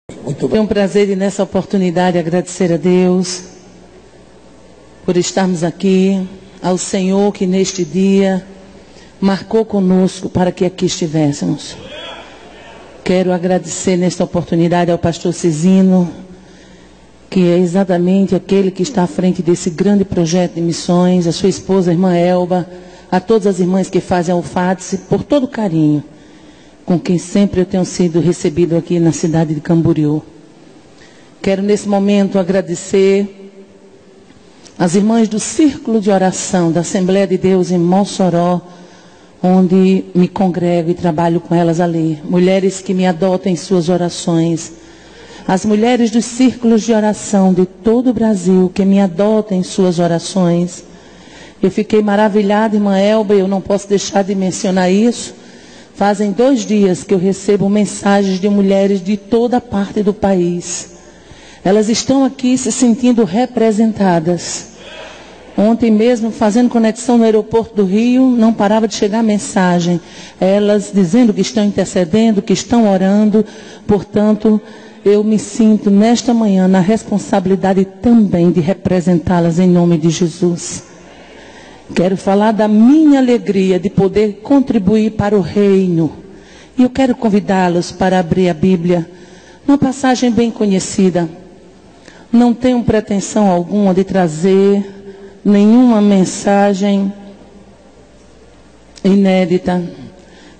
Muito bem. É um prazer nessa oportunidade agradecer a Deus por estarmos aqui, ao Senhor que neste dia marcou conosco para que aqui estivéssemos. Quero agradecer nesta oportunidade ao pastor Cizino, que é exatamente aquele que está à frente desse grande projeto de missões, a sua esposa, a irmã Elba, a todas as irmãs que fazem a UFADSE, por todo o carinho com quem sempre eu tenho sido recebido aqui na cidade de Camboriú. Quero nesse momento agradecer as irmãs do Círculo de Oração da Assembleia de Deus em Mossoró, onde me congrego e trabalho com elas ali. Mulheres que me adotam em suas orações. As mulheres dos círculos de oração de todo o Brasil que me adotam em suas orações. Eu fiquei maravilhada, irmã Elba, eu não posso deixar de mencionar isso. Fazem 2 dias que eu recebo mensagens de mulheres de toda parte do país. Elas estão aqui se sentindo representadas. Ontem mesmo, fazendo conexão no aeroporto do Rio, não parava de chegar mensagem. Elas dizendo que estão intercedendo, que estão orando. Portanto, eu me sinto nesta manhã na responsabilidade também de representá-las em nome de Jesus. Quero falar da minha alegria de poder contribuir para o reino. E eu quero convidá-los para abrir a Bíblia, uma passagem bem conhecida. Não tenho pretensão alguma de trazer nenhuma mensagem inédita.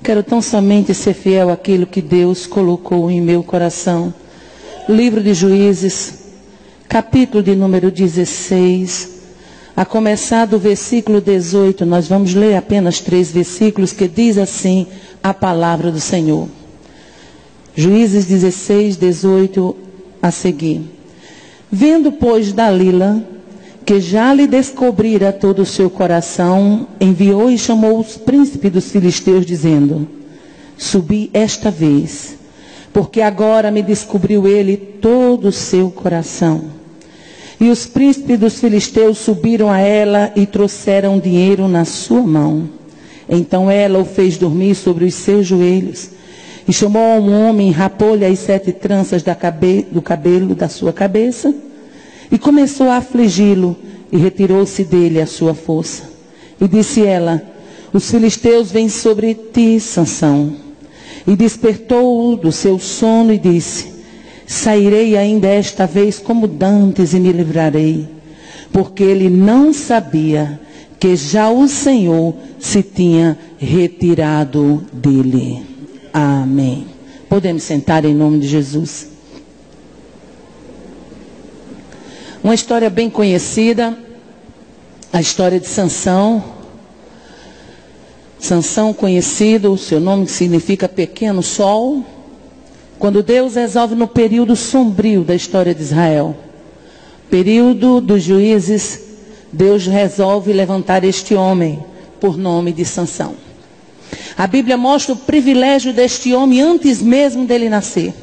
Quero tão somente ser fiel àquilo que Deus colocou em meu coração. Livro de Juízes, capítulo de número 16. A começar do versículo 18, nós vamos ler apenas 3 versículos que diz assim a palavra do Senhor. Juízes 16, 18 a seguir. Vendo, pois, Dalila, que já lhe descobrira todo o seu coração, enviou e chamou os príncipes dos filisteus, dizendo: subi esta vez, porque agora me descobriu ele todo o seu coração. E os príncipes dos filisteus subiram a ela e trouxeram dinheiro na sua mão. Então ela o fez dormir sobre os seus joelhos. E chamou a um homem, rapou-lhe as 7 tranças do cabelo da sua cabeça. E começou a afligi-lo. E retirou-se dele a sua força. E disse ela: os filisteus vêm sobre ti, Sansão. E despertou-o do seu sono e disse: sairei ainda esta vez como dantes e me livrarei. Porque ele não sabia que já o Senhor se tinha retirado dele. Amém. Podemos sentar em nome de Jesus. Uma história bem conhecida, a história de Sansão. Sansão conhecido, o seu nome significa pequeno sol. Quando Deus resolve no período sombrio da história de Israel, período dos juízes, Deus resolve levantar este homem por nome de Sansão. A Bíblia mostra o privilégio deste homem antes mesmo dele nascer.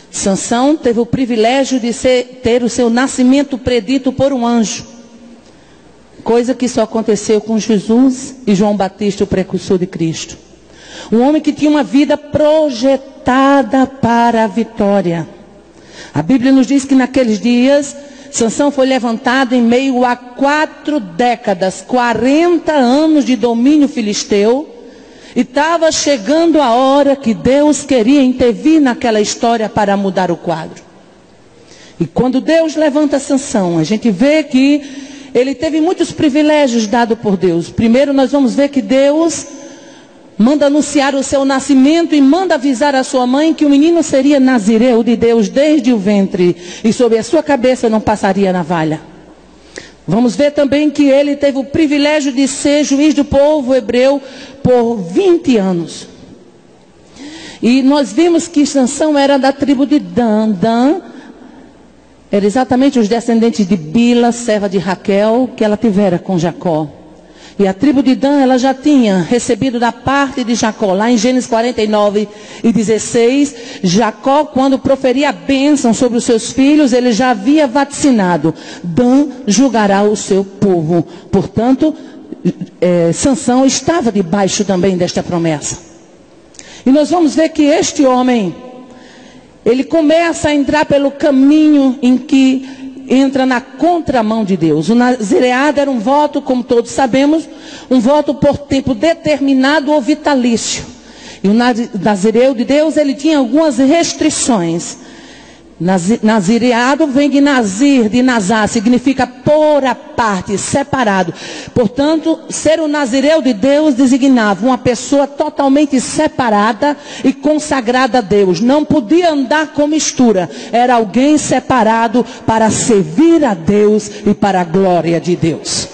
Sansão teve o privilégio de ter o seu nascimento predito por um anjo. Coisa que só aconteceu com Jesus e João Batista, o precursor de Cristo. Um homem que tinha uma vida projetada para a vitória. A Bíblia nos diz que naqueles dias, Sansão foi levantado em meio a 4 décadas, 40 anos de domínio filisteu. E estava chegando a hora que Deus queria intervir naquela história para mudar o quadro. E quando Deus levanta Sansão, a gente vê que ele teve muitos privilégios dados por Deus. Primeiro nós vamos ver que Deus manda anunciar o seu nascimento e manda avisar a sua mãe que o menino seria nazireu de Deus desde o ventre. E sobre a sua cabeça não passaria navalha. Vamos ver também que ele teve o privilégio de ser juiz do povo hebreu por 20 anos. E nós vimos que Sansão era da tribo de Dan. Dan era exatamente os descendentes de Bila, serva de Raquel, que ela tivera com Jacó. E a tribo de Dan, ela já tinha recebido da parte de Jacó, lá em Gênesis 49 e 16, Jacó, quando proferia a bênção sobre os seus filhos, ele já havia vaticinado: Dan julgará o seu povo. Portanto, Sansão estava debaixo também desta promessa. E nós vamos ver que este homem, ele começa a entrar pelo caminho em que entra na contramão de Deus. O nazireado era um voto, como todos sabemos, um voto por tempo determinado ou vitalício. E o nazireu de Deus, ele tinha algumas restrições. Nazireado vem de nazir, de nazar, significa pôr à parte, separado. Portanto, ser o nazireu de Deus designava uma pessoa totalmente separada e consagrada a Deus. Não podia andar com mistura. Era alguém separado para servir a Deus e para a glória de Deus.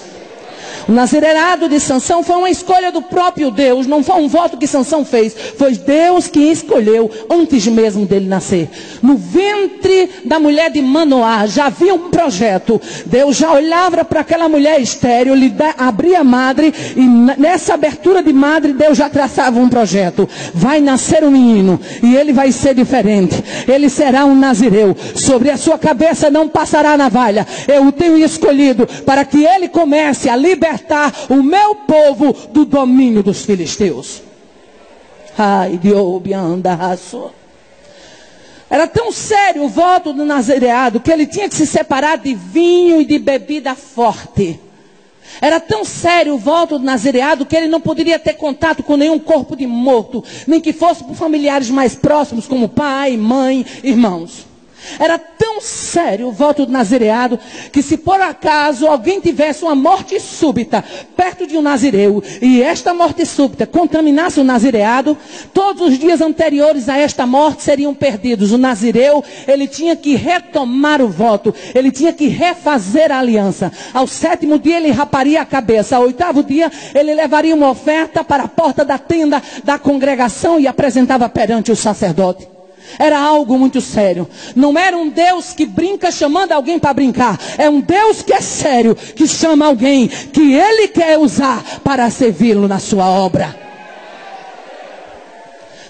O nazireado de Sansão foi uma escolha do próprio Deus, não foi um voto que Sansão fez, foi Deus que escolheu antes mesmo dele nascer. No ventre da mulher de Manoá já havia um projeto. Deus já olhava para aquela mulher estéril, lhe abria a madre, e nessa abertura de madre Deus já traçava um projeto. Vai nascer um menino e ele vai ser diferente. Ele será um nazireu. Sobre a sua cabeça não passará navalha. Eu o tenho escolhido para que ele comece a libertar o meu povo do domínio dos filisteus. Ai, era tão sério o voto do nazireado que ele tinha que se separar de vinho e de bebida forte. Era tão sério o voto do nazireado que ele não poderia ter contato com nenhum corpo de morto, nem que fosse por familiares mais próximos, como pai, mãe, irmãos. Era tão sério o voto do nazireado que se por acaso alguém tivesse uma morte súbita perto de um nazireu e esta morte súbita contaminasse o nazireado, todos os dias anteriores a esta morte seriam perdidos. O nazireu, ele tinha que retomar o voto, ele tinha que refazer a aliança. Ao 7º dia ele raparia a cabeça, ao 8º dia ele levaria uma oferta para a porta da tenda da congregação e apresentava perante o sacerdote. Era algo muito sério. Não era um Deus que brinca chamando alguém para brincar. É um Deus que é sério, que chama alguém que Ele quer usar para servi-lo na sua obra.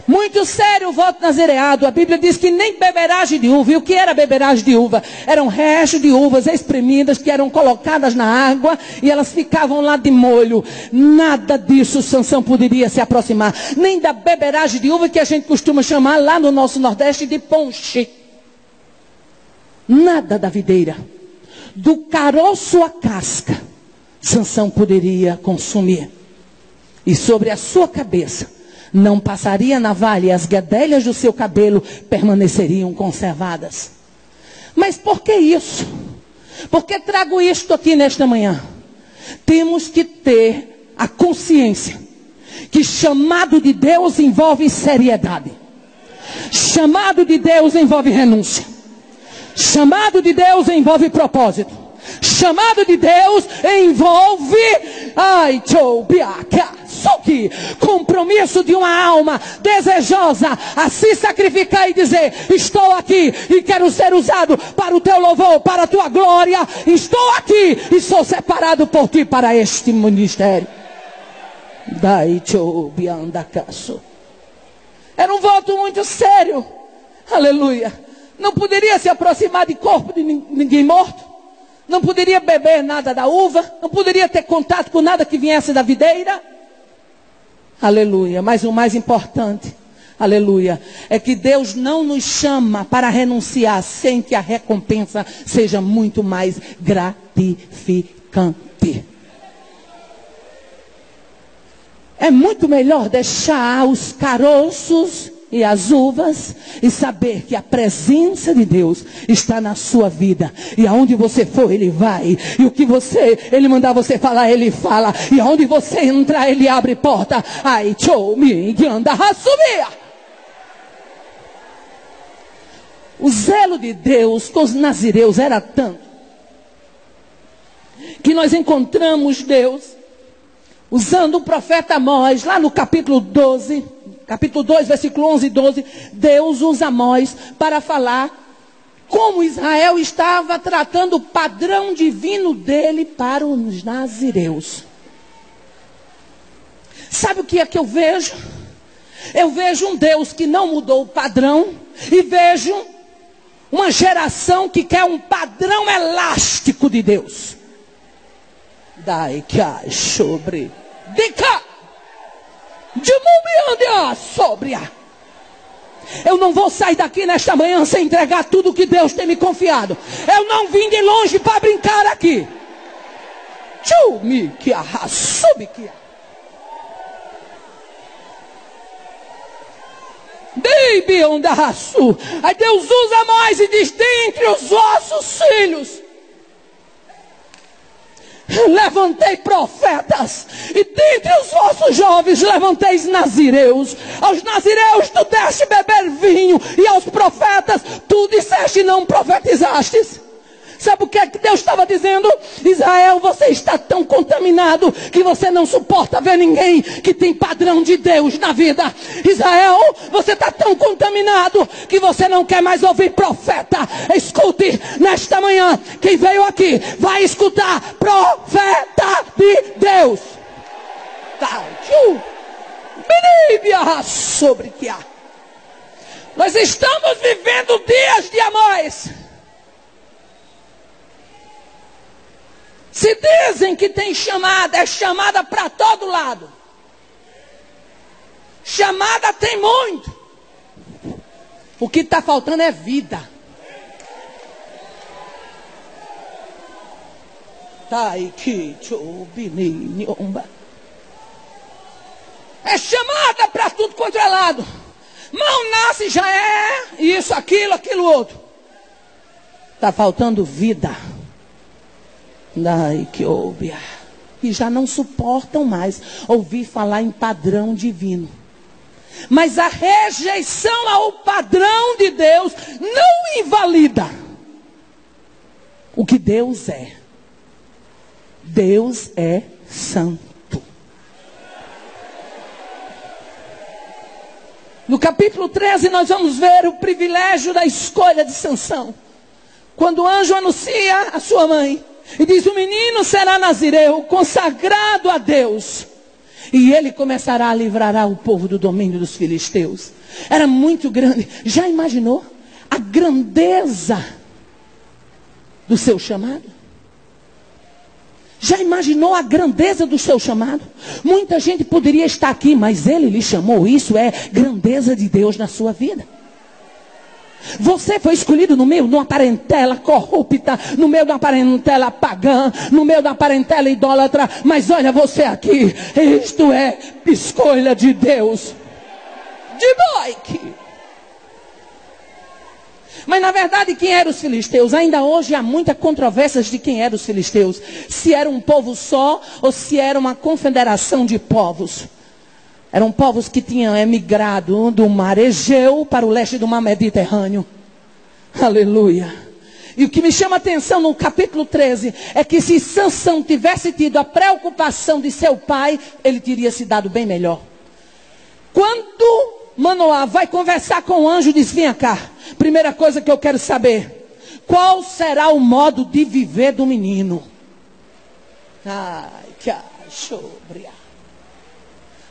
Muito sério o voto nazireado. A Bíblia diz que nem beberagem de uva. E o que era beberagem de uva? Eram restos de uvas espremidas que eram colocadas na água e elas ficavam lá de molho. Nada disso Sansão poderia se aproximar. Nem da beberagem de uva que a gente costuma chamar lá no nosso Nordeste de ponche. Nada da videira. Do caroço à casca, Sansão poderia consumir. E sobre a sua cabeça não passaria navalha e as guedelhas do seu cabelo permaneceriam conservadas. Mas por que isso? Por que trago isto aqui nesta manhã? Temos que ter a consciência que chamado de Deus envolve seriedade. Chamado de Deus envolve renúncia. Chamado de Deus envolve propósito. Chamado de Deus envolve compromisso de uma alma desejosa a se sacrificar e dizer: estou aqui e quero ser usado para o teu louvor, para a tua glória. Estou aqui e sou separado por ti para este ministério. Era um voto muito sério. Aleluia. Não poderia se aproximar de corpo de ninguém morto. Não poderia beber nada da uva. Não poderia ter contato com nada que viesse da videira. Aleluia. Mas o mais importante, aleluia, é que Deus não nos chama para renunciar sem que a recompensa seja muito mais gratificante. É muito melhor deixar os caroços e as uvas e saber que a presença de Deus está na sua vida. E aonde você for, Ele vai. E o que Ele mandar você falar, Ele fala. E aonde você entrar, Ele abre porta. O zelo de Deus com os nazireus era tanto que nós encontramos Deus usando o profeta Amós, lá no capítulo 12, capítulo 2, versículo 11 e 12, Deus usa Amós para falar como Israel estava tratando o padrão divino dele para os nazireus. Sabe o que é que eu vejo? Eu vejo um Deus que não mudou o padrão e vejo uma geração que quer um padrão elástico de Deus. Dai cá sobre de cá. De sobre. Eu não vou sair daqui nesta manhã sem entregar tudo que Deus tem me confiado. Eu não vim de longe para brincar aqui. Aí Deus usa Moisés e diz: dentre os vossos filhos levantei profetas, e dentre os vossos jovens levanteis nazireus. Aos nazireus tu deste beber vinho, e aos profetas tu disseste não profetizastes. Sabe o que é que Deus estava dizendo? Israel, você está tão contaminado que você não suporta ver ninguém que tem padrão de Deus na vida. Israel, você está tão contaminado que você não quer mais ouvir profeta. Escute, nesta manhã, quem veio aqui vai escutar profeta de Deus. Sobre que há. Nós estamos vivendo dias de amores. Se dizem que tem chamada, é chamada para todo lado. Chamada tem muito. O que está faltando é vida. É chamada para tudo quanto é lado. Mão nasce, já é isso, aquilo outro. Está faltando vida. E já não suportam mais ouvir falar em padrão divino. Mas a rejeição ao padrão de Deus não invalida o que Deus é. Deus é santo. No capítulo 13 nós vamos ver o privilégio da escolha de Sansão. Quando o anjo anuncia a sua mãe e diz: o menino será nazireu, consagrado a Deus, e ele começará a livrar o povo do domínio dos filisteus. Era muito grande. Já imaginou a grandeza do seu chamado? Já imaginou a grandeza do seu chamado? Muita gente poderia estar aqui, mas ele lhe chamou. Isso é grandeza de Deus na sua vida. Você foi escolhido no meio de uma parentela corrupta, no meio de uma parentela pagã, no meio de uma parentela idólatra. Mas olha você aqui, isto é escolha de Deus. De Boique. Mas na verdade, quem eram os filisteus? Ainda hoje há muita controvérsia de quem eram os filisteus. Se era um povo só ou se era uma confederação de povos. Eram povos que tinham emigrado do mar Egeu para o leste do mar Mediterrâneo. Aleluia. E o que me chama a atenção no capítulo 13 é que se Sansão tivesse tido a preocupação de seu pai, ele teria se dado bem melhor. Quando Manoá vai conversar com o anjo, diz: vem cá, primeira coisa que eu quero saber, qual será o modo de viver do menino? Ai, que achobria.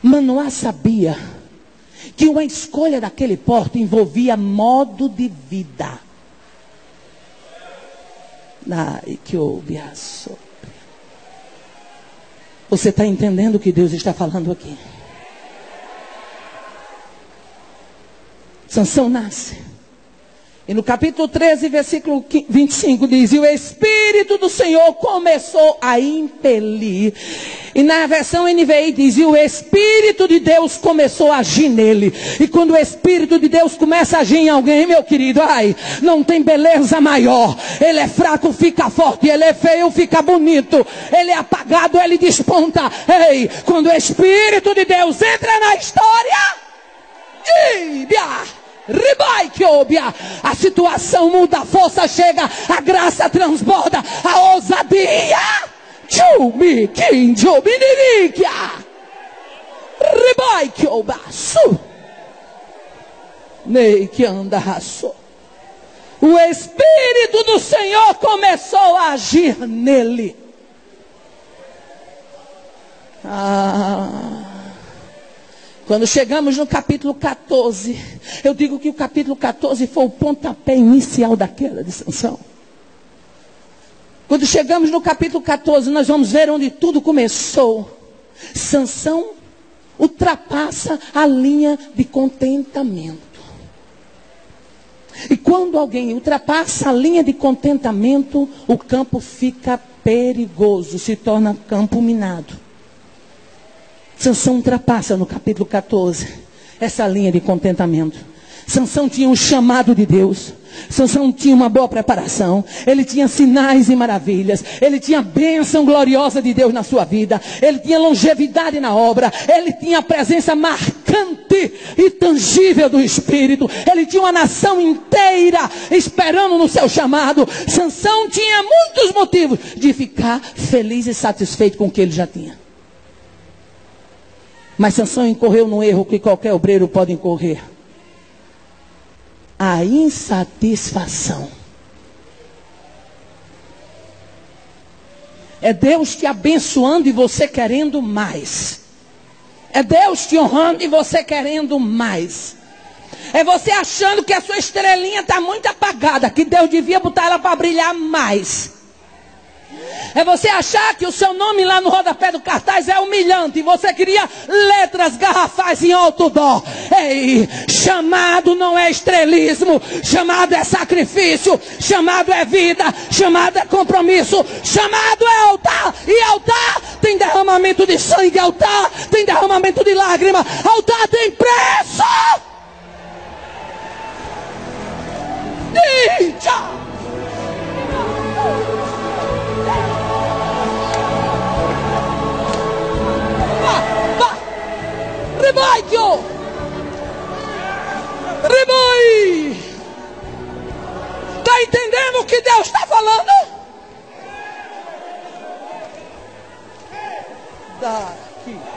Manoá sabia que uma escolha daquele porto envolvia modo de vida. Ai, que ouve a sobre. Você está entendendo o que Deus está falando aqui? Sansão nasce. E no capítulo 13, versículo 25 diz: e o Espírito do Senhor começou a impelir. E na versão NVI diz: e o Espírito de Deus começou a agir nele. E quando o Espírito de Deus começa a agir em alguém, meu querido, ai, não tem beleza maior. Ele é fraco, fica forte. Ele é feio, fica bonito. Ele é apagado, ele desponta. Ei, quando o Espírito de Deus entra na história, a situação muda, a força chega, a graça transborda, a ousadia. O Espírito do Senhor começou a agir nele. Quando chegamos no capítulo 14, eu digo que o capítulo 14 foi o pontapé inicial da queda de Sansão. Quando chegamos no capítulo 14, nós vamos ver onde tudo começou. Sansão ultrapassa a linha de contentamento. E quando alguém ultrapassa a linha de contentamento, o campo fica perigoso, se torna campo minado. Sansão ultrapassa no capítulo 14 essa linha de contentamento. Sansão tinha um chamado de Deus. Sansão tinha uma boa preparação. Ele tinha sinais e maravilhas. Ele tinha a bênção gloriosa de Deus na sua vida. Ele tinha longevidade na obra. Ele tinha a presença marcante e tangível do Espírito. Ele tinha uma nação inteira esperando no seu chamado. Sansão tinha muitos motivos de ficar feliz e satisfeito com o que ele já tinha. Mas Sansão incorreu num erro que qualquer obreiro pode incorrer: a insatisfação. É Deus te abençoando e você querendo mais. É Deus te honrando e você querendo mais. É você achando que a sua estrelinha está muito apagada, que Deus devia botar ela para brilhar mais. É você achar que o seu nome lá no rodapé do cartaz é humilhante e você queria letras garrafais em outdoor. Ei, chamado não é estrelismo, chamado é sacrifício, chamado é vida, chamado é compromisso, chamado é altar. E altar tem derramamento de sangue, altar tem derramamento de lágrima, altar tem preço. Eita! Rebaico! Reboi! Está entendendo o que Deus está falando? Daqui.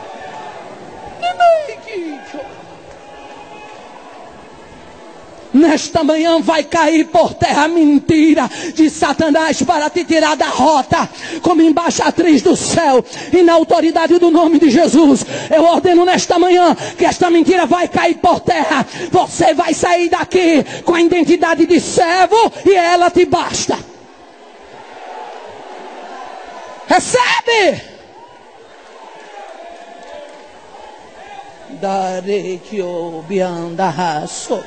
Nesta manhã vai cair por terra a mentira de Satanás para te tirar da rota. Como embaixatriz do céu e na autoridade do nome de Jesus, eu ordeno nesta manhã que esta mentira vai cair por terra. Você vai sair daqui com a identidade de servo e ela te basta. Recebe! Darei que obiandaço.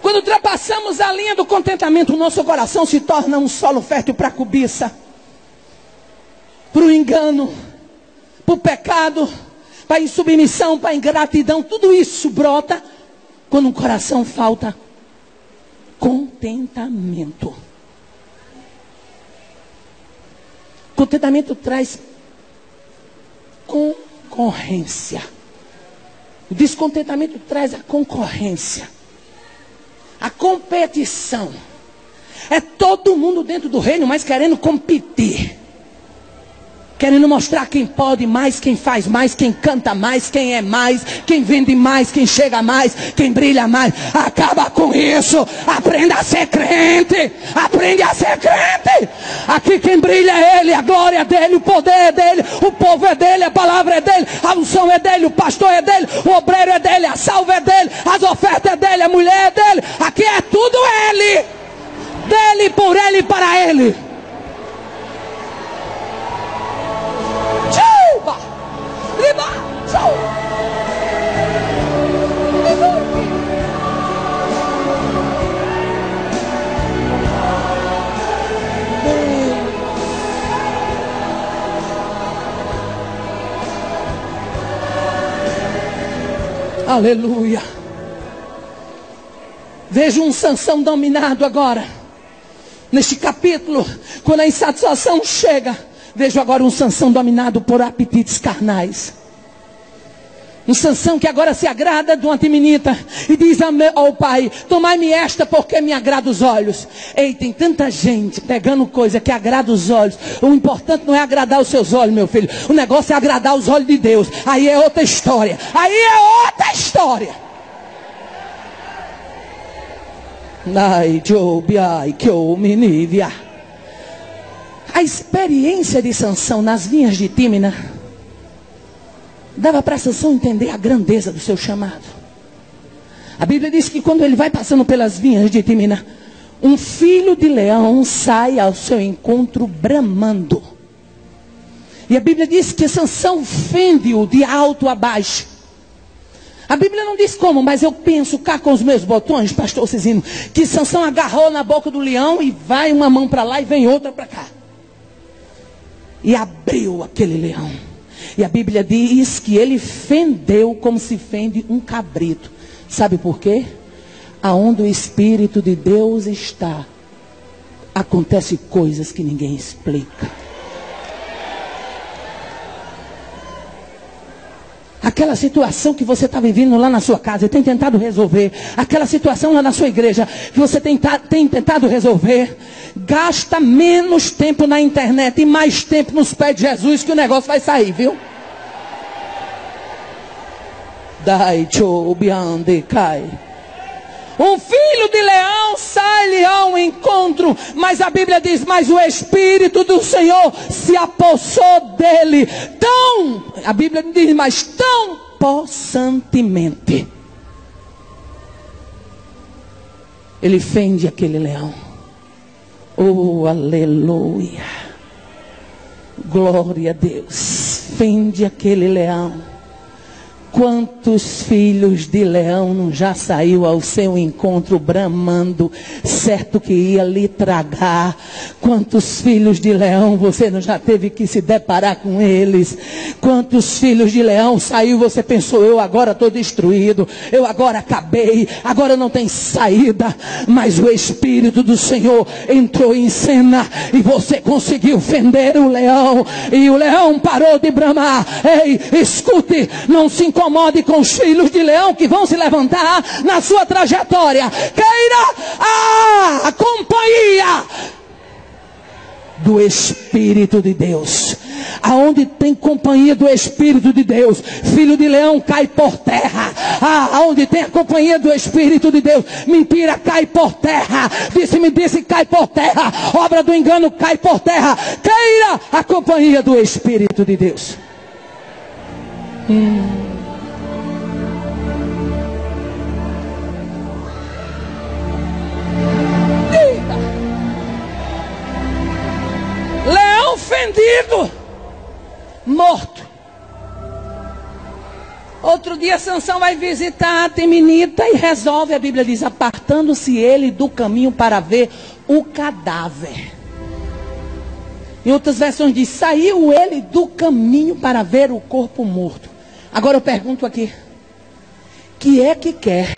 Quando ultrapassamos a linha do contentamento, o nosso coração se torna um solo fértil para a cobiça, para o engano, para o pecado, para a insubmissão, para a ingratidão. Tudo isso brota quando o coração falta contentamento. Contentamento traz concorrência. O descontentamento traz a concorrência. A competição. É todo mundo dentro do reino, mas querendo competir. Querendo mostrar quem pode mais, quem faz mais, quem canta mais, quem é mais, quem vende mais, quem chega mais, quem brilha mais. Acaba com isso. Aprenda a ser crente. Aprende a ser crente. Aqui quem brilha é Ele, a glória é dEle, o poder é dEle, o povo é dEle, a palavra é dEle, a unção é dEle, o pastor é dEle, o obreiro é dEle, a salva é dEle, as ofertas é dEle, a mulher é dEle. Aqui é tudo Ele. Dele, por Ele e para Ele. Aleluia. Vejo um Sansão dominado agora. Neste capítulo, quando a insatisfação chega, vejo agora um Sansão dominado por apetites carnais. Um Sansão que agora se agrada de uma timinita e diz ao pai: tomai-me esta porque me agrada os olhos. Ei, tem tanta gente pegando coisa que agrada os olhos. O importante não é agradar os seus olhos, meu filho. O negócio é agradar os olhos de Deus. Aí é outra história. Aí é outra história. Ai, Jobiai, que eu me A experiência de Sansão nas vinhas de Tímina dava para Sansão entender a grandeza do seu chamado. A Bíblia diz que quando ele vai passando pelas vinhas de Tímina, um filho de leão sai ao seu encontro bramando. E a Bíblia diz que Sansão fende-o de alto a baixo. A Bíblia não diz como, mas eu penso cá com os meus botões, pastor Cizino, que Sansão agarrou na boca do leão e vai uma mão para lá e vem outra para cá. E abriu aquele leão. E a Bíblia diz que ele fendeu como se fende um cabrito. Sabe por quê? Aonde o Espírito de Deus está, acontece coisas que ninguém explica. Aquela situação que você está vivendo lá na sua casa e tem tentado resolver, aquela situação lá na sua igreja que você tem tentado resolver, gasta menos tempo na internet e mais tempo nos pés de Jesus que o negócio vai sair, viu? Dai chobiande cai. Um filho de leão sai-lhe ao encontro, mas a Bíblia diz, mas o Espírito do Senhor se apossou dele, a Bíblia diz, mas tão possantemente. Ele fende aquele leão. Oh, aleluia. Glória a Deus. Fende aquele leão. Quantos filhos de leão não já saiu ao seu encontro bramando, certo que ia lhe tragar? Quantos filhos de leão você não já teve que se deparar com eles? Quantos filhos de leão saiu, você pensou, eu agora estou destruído, eu agora acabei, agora não tem saída, mas o Espírito do Senhor entrou em cena e você conseguiu fender o leão, e o leão parou de bramar. Ei, escute, não se incomode com os filhos de leão que vão se levantar na sua trajetória. Queira a companhia do Espírito de Deus. Aonde tem companhia do Espírito de Deus, filho de leão cai por terra. Aonde tem a companhia do Espírito de Deus, mentira cai por terra, disse cai por terra, obra do engano cai por terra. Queira a companhia do Espírito de Deus. Leão fendido, morto. Outro dia Sansão vai visitar a Teminita e resolve, a Bíblia diz, apartando-se ele do caminho para ver o cadáver. Em outras versões diz, saiu ele do caminho para ver o corpo morto. Agora eu pergunto aqui, que é que quer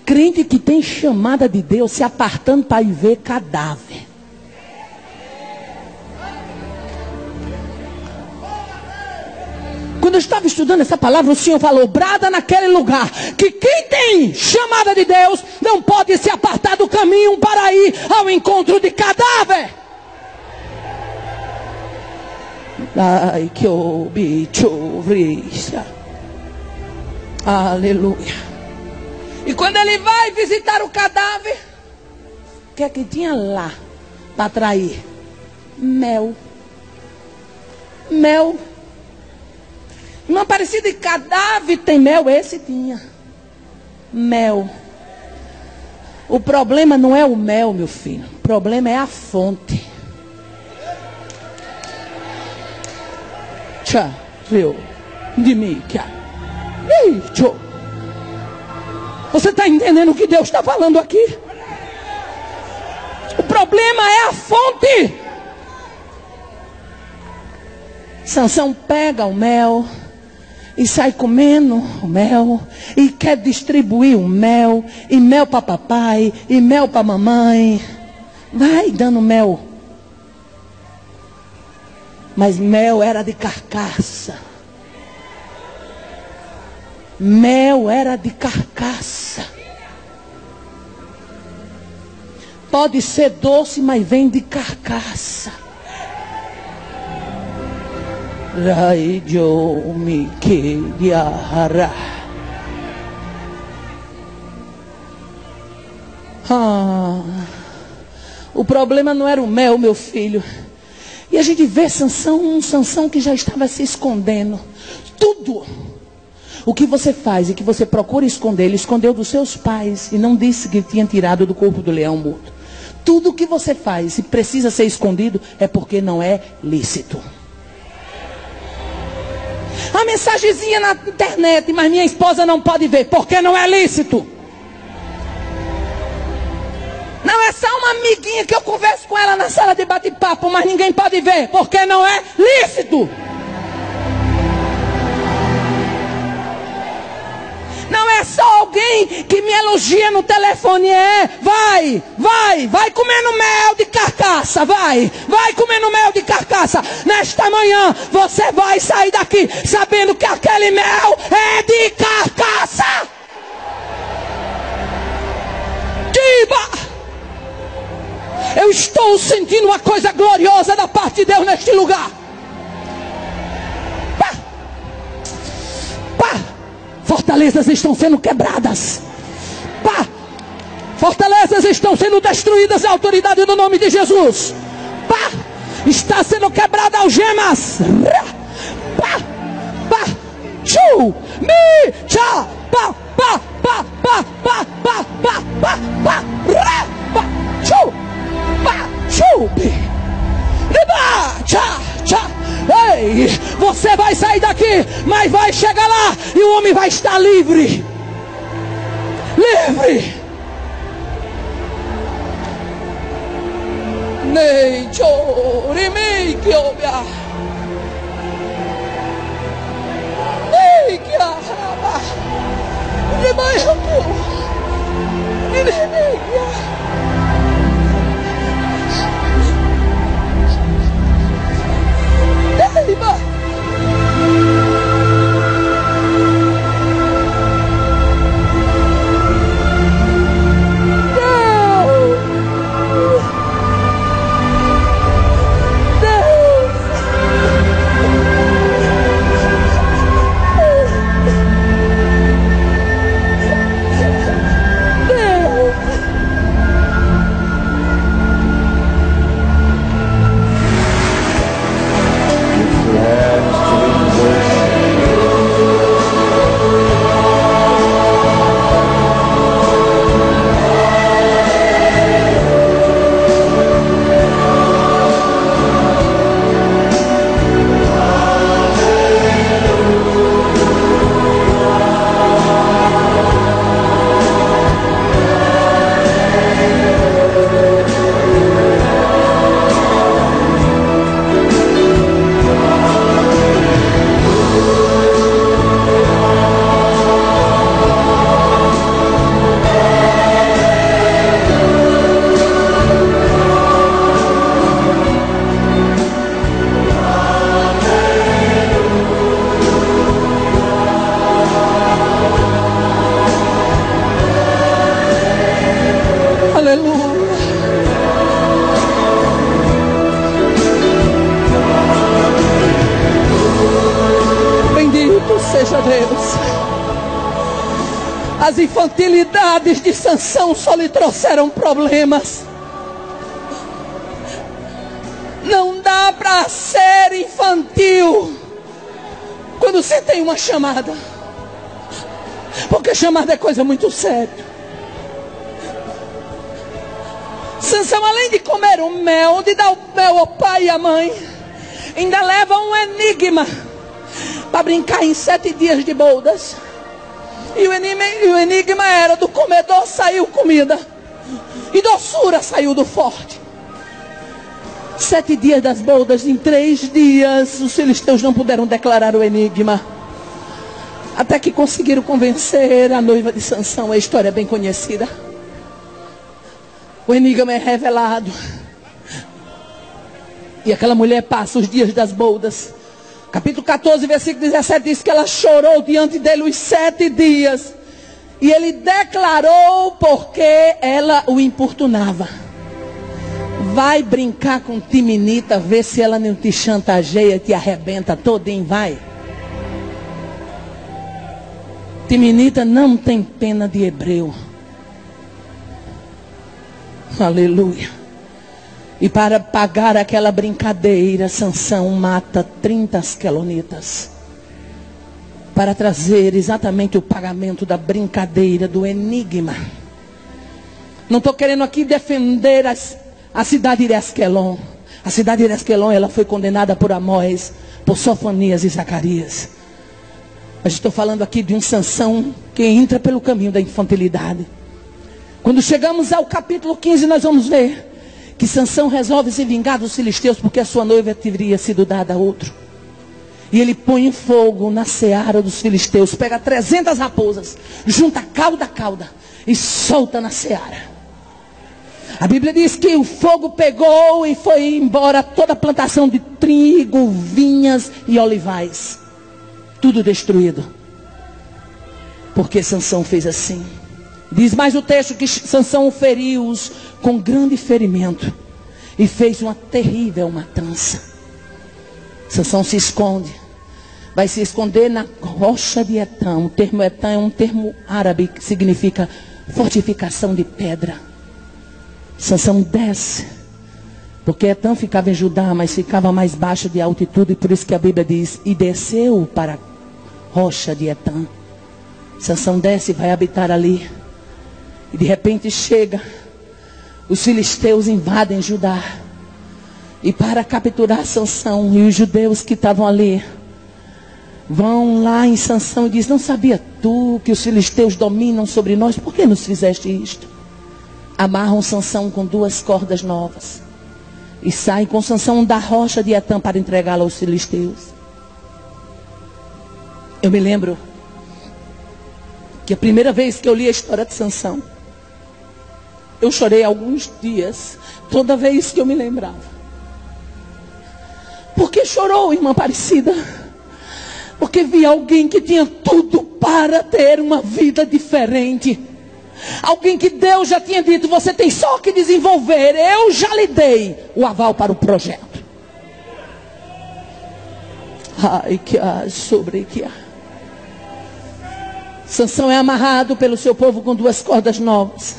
crente que tem chamada de Deus se apartando para ir ver cadáver? Quando eu estava estudando essa palavra, o Senhor falou, brada naquele lugar, que quem tem chamada de Deus, não pode se apartar do caminho para ir ao encontro de cadáver. Ai, que obiturícia. Aleluia. E quando ele vai visitar o cadáver, o que é que tinha lá para atrair? Mel. Mel. Uma parecida de cadáver tem mel, esse tinha. Mel. O problema não é o mel, meu filho. O problema é a fonte. Tchau, viu? De mim, tchau. Você está entendendo o que Deus está falando aqui? O problema é a fonte. Sansão pega o mel e sai comendo o mel e quer distribuir o mel, e mel para papai, e mel para mamãe. Vai dando mel. Mas mel era de carcaça. Mel era de carcaça. Pode ser doce, mas vem de carcaça. O problema não era o mel, meu filho. E a gente vê Sansão, um Sansão que já estava se escondendo. Tudo o que você faz e que você procura esconder, ele escondeu dos seus pais e não disse que tinha tirado do corpo do leão morto. Tudo o que você faz e precisa ser escondido é porque não é lícito. A mensagenzinha na internet, mas minha esposa não pode ver, porque não é lícito. Não é só uma amiguinha que eu converso com ela na sala de bate-papo, mas ninguém pode ver, porque não é lícito. Não é só alguém que me elogia no telefone, vai comendo mel de carcaça, vai comendo mel de carcaça. Nesta manhã, você vai sair daqui sabendo que aquele mel é de carcaça. Diba! Eu estou sentindo uma coisa gloriosa da parte de Deus neste lugar. Pá! Pá! Fortalezas estão sendo quebradas. Pá! Fortalezas estão sendo destruídas na autoridade do nome de Jesus. Pá! Está sendo quebrada algemas. Pá! Pá! Chu! Mi! Cha! Pá! Pá! Pá! Pá! Pá! Pá! Pá! Pá! Pá! Rá! Pá! Chu! Pá! Chu! Riba! Cha! Cha! Ei, você vai sair daqui, mas vai chegar lá e o homem vai estar livre. Livre. Nei chorimi que obia. Nei que araba. Riba eu tô. Inimiga. Riba. As infantilidades de Sansão só lhe trouxeram problemas. Não dá para ser infantil quando você tem uma chamada, porque chamada é coisa muito séria. Sansão, além de comer o mel, de dar o mel ao pai e à mãe, ainda leva um enigma para brincar em 7 dias de bodas. E o enigma era: do comedor saiu comida, e doçura saiu do forte. 7 dias das bodas, em 3 dias os filisteus não puderam declarar o enigma, até que conseguiram convencer a noiva de Sansão. A história é bem conhecida. O enigma é revelado, e aquela mulher passa os dias das bodas. Capítulo 14, versículo 17 diz que ela chorou diante dele os 7 dias. E ele declarou porque ela o importunava. Vai brincar com Timinita, vê se ela não te chantageia, te arrebenta todinho, vai. Timinita não tem pena de hebreu. Aleluia. E para pagar aquela brincadeira, Sansão mata 30 asquelonitas, para trazer exatamente o pagamento da brincadeira, do enigma. Não estou querendo aqui defender a cidade de Asquelon. A cidade de Asquelon, ela foi condenada por Amós, por Sofonias e Zacarias. Mas estou falando aqui de um Sansão que entra pelo caminho da infantilidade. Quando chegamos ao capítulo 15, nós vamos ver que Sansão resolve se vingar dos filisteus, porque a sua noiva teria sido dada a outro. E ele põe fogo na seara dos filisteus, pega 300 raposas, junta cauda a cauda e solta na seara. A Bíblia diz que o fogo pegou e foi embora toda a plantação de trigo, vinhas e olivais. Tudo destruído. Porque Sansão fez assim. Diz mais o texto que Sansão feriu-os com grande ferimento e fez uma terrível matança. Sansão se esconde. Vai se esconder na rocha de Etã. O termo Etã é um termo árabe que significa fortificação de pedra. Sansão desce. Porque Etã ficava em Judá, mas ficava mais baixo de altitude. E por isso que a Bíblia diz, e desceu para a rocha de Etã. Sansão desce e vai habitar ali. E de repente chega. Os filisteus invadem Judá. E para capturar Sansão e os judeus que estavam ali, vão lá em Sansão e dizem, não sabia tu que os filisteus dominam sobre nós? Por que nos fizeste isto? Amarram Sansão com 2 cordas novas. E saem com Sansão da rocha de Etã para entregá-lo aos filisteus. Eu me lembro que a primeira vez que eu li a história de Sansão, eu chorei alguns dias, toda vez que eu me lembrava. Por que chorou, irmã Aparecida? Porque vi alguém que tinha tudo para ter uma vida diferente. Alguém que Deus já tinha dito, você tem só que desenvolver. Eu já lhe dei o aval para o projeto. Ai, que sobre que Sansão é amarrado pelo seu povo com 2 cordas novas.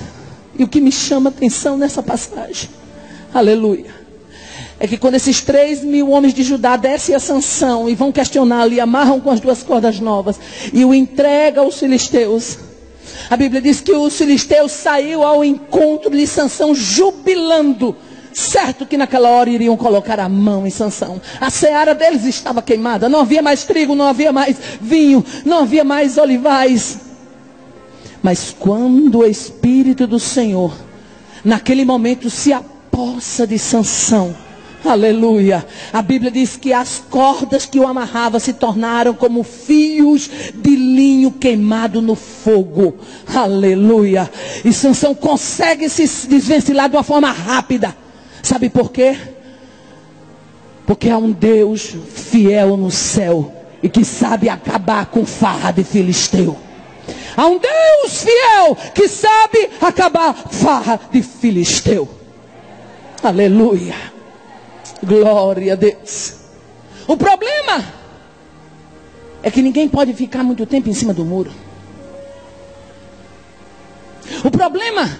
E o que me chama a atenção nessa passagem, aleluia, é que quando esses 3.000 homens de Judá descem a Sansão e vão questioná-lo e amarram com as 2 cordas novas e o entregam aos filisteus, a Bíblia diz que os filisteus saíram ao encontro de Sansão jubilando, certo que naquela hora iriam colocar a mão em Sansão. A seara deles estava queimada, não havia mais trigo, não havia mais vinho, não havia mais olivais. Mas quando o Espírito do Senhor, naquele momento, se apossa de Sansão, aleluia, a Bíblia diz que as cordas que o amarravam se tornaram como fios de linho queimado no fogo, aleluia, e Sansão consegue se desvencilhar de uma forma rápida. Sabe por quê? Porque há um Deus fiel no céu e que sabe acabar com farra de filisteu. Há um Deus fiel que sabe acabar farra de filisteu. Aleluia. Glória a Deus. O problema é que ninguém pode ficar muito tempo em cima do muro. O problema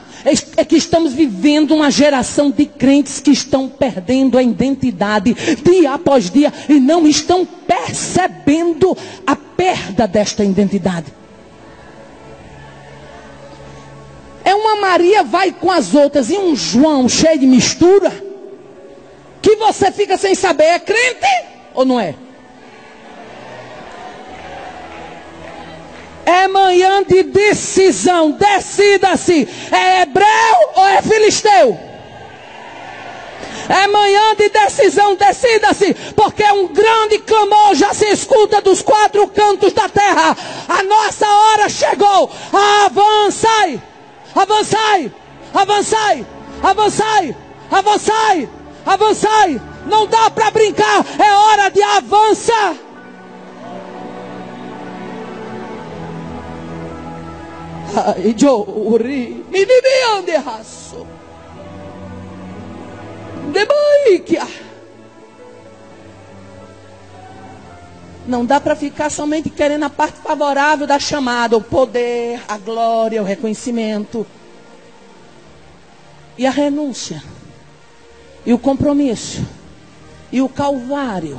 é que estamos vivendo uma geração de crentes que estão perdendo a identidade dia após dia e não estão percebendo a perda desta identidade. É uma Maria vai com as outras e um João cheio de mistura, que você fica sem saber, é crente ou não é? É manhã de decisão, decida-se, é hebreu ou é filisteu? É manhã de decisão, decida-se, porque um grande clamor já se escuta dos 4 cantos da terra. A nossa hora chegou, avançai! Avançai, avançai, avançai, avançai, avançai. Não dá para brincar, é hora de avançar. Ai, Jori, e de onde raço? De baikia. Não dá para ficar somente querendo a parte favorável da chamada, o poder, a glória, o reconhecimento. E a renúncia. E o compromisso. E o calvário.